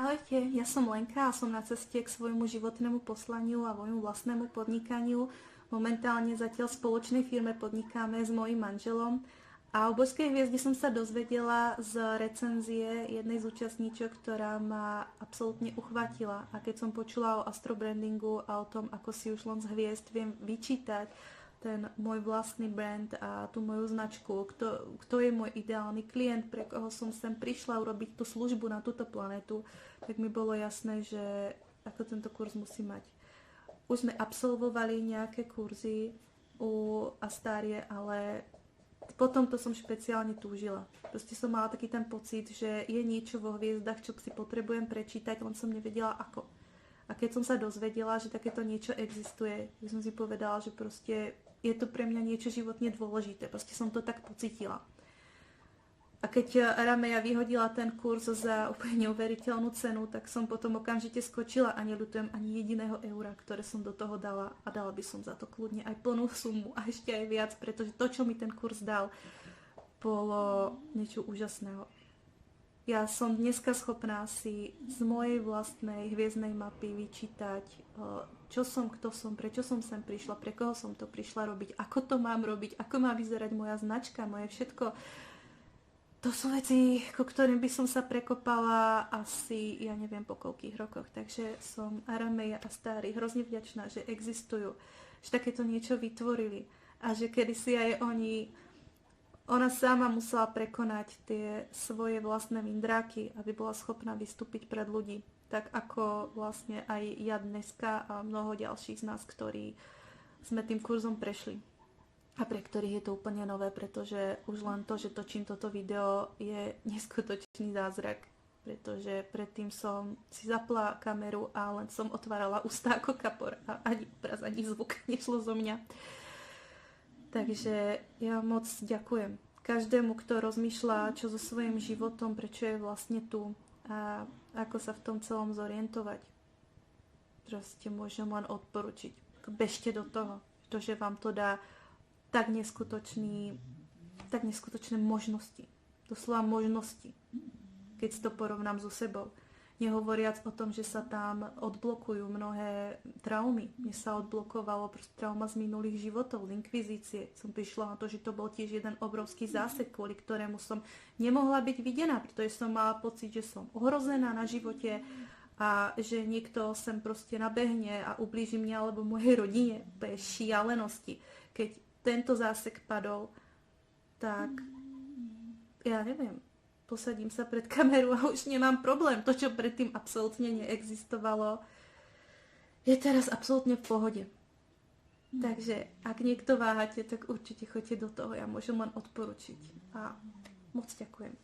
Ahojte, ja som Lenka a som na ceste k svojmu životnému poslaniu a môjmu vlastnému podnikaniu. Momentálne zatiaľ v spoločnej firme podnikáme s mojím manželom a o Božskej hviezde som sa dozvedela z recenzie jednej z účastníčok, ktorá ma absolútne uchvátila. A keď som počula o astrobrandingu a o tom, ako si už len z hviezd viem vyčítať ten môj vlastný brand a tú moju značku, kto je môj ideálny klient, pre koho som sem prišla urobiť tú službu na túto planetu, tak mi bolo jasné, že ako tento kurz musí mať. Už sme absolvovali nejaké kurzy u Astárie, ale potom to som špeciálne túžila. Proste som mala taký ten pocit, že je niečo vo hviezdach, čo si potrebujem prečítať, len som nevedela ako. A keď som sa dozvedela, že takéto niečo existuje, tak som si povedala, že proste je to pre mňa niečo životne dôležité. Proste som to tak pocítila. A keď Rameja vyhodila ten kurz za úplne neuveriteľnú cenu, tak som potom okamžite skočila a neľutujem ani jediného eura, ktoré som do toho dala. A dala by som za to kľudne aj plnú sumu a ešte aj viac, pretože to, čo mi ten kurz dal, bolo niečo úžasného. Ja som dneska schopná si z mojej vlastnej hviezdnej mapy vyčítať, čo som, kto som, prečo som sem prišla, pre koho som to prišla robiť, ako to mám robiť, ako má vyzerať moja značka, moje všetko. To sú veci, ku ktorým by som sa prekopala asi, ja neviem po koľkých rokoch. Takže som Arameja a Astárii hrozne vďačná, že existujú, že takéto niečo vytvorili a že kedysi aj ona sama musela prekonať tie svoje vlastné mindráky, aby bola schopná vystúpiť pred ľudí. Tak ako vlastne aj ja dneska a mnoho ďalších z nás, ktorí sme tým kurzom prešli. A pre ktorých je to úplne nové, pretože už len to, že točím toto video, je neskutočný zázrak. Pretože predtým som si zapla kameru a len som otvárala ústa ako kapor a ani obraz, ani zvuk nešlo zo mňa. Takže ja moc ďakujem každému, kto rozmýšľa, čo so svojím životom, prečo je vlastne tu a ako sa v tom celom zorientovať. Proste môžem len odporučiť. Bežte do toho, pretože vám to dá tak neskutočné možnosti. Doslova možnosti, keď si to porovnám so sebou. Nehovoriac o tom, že sa tam odblokujú mnohé traumy. Mne sa odblokovalo trauma z minulých životov, z inkvizície. Som prišla na to, že to bol tiež jeden obrovský zásek, kvôli ktorému som nemohla byť videná, pretože som mala pocit, že som ohrozená na živote a že niekto sem proste nabehne a ublíži mne alebo mojej rodine. To je šialenosti. Keď tento zásek padol, tak ja neviem, posadím sa pred kameru a už nemám problém. To, čo predtým absolútne neexistovalo, je teraz absolútne v pohode. Takže ak niekto váhate, tak určite choďte do toho. Ja môžem len odporučiť. A moc ďakujem.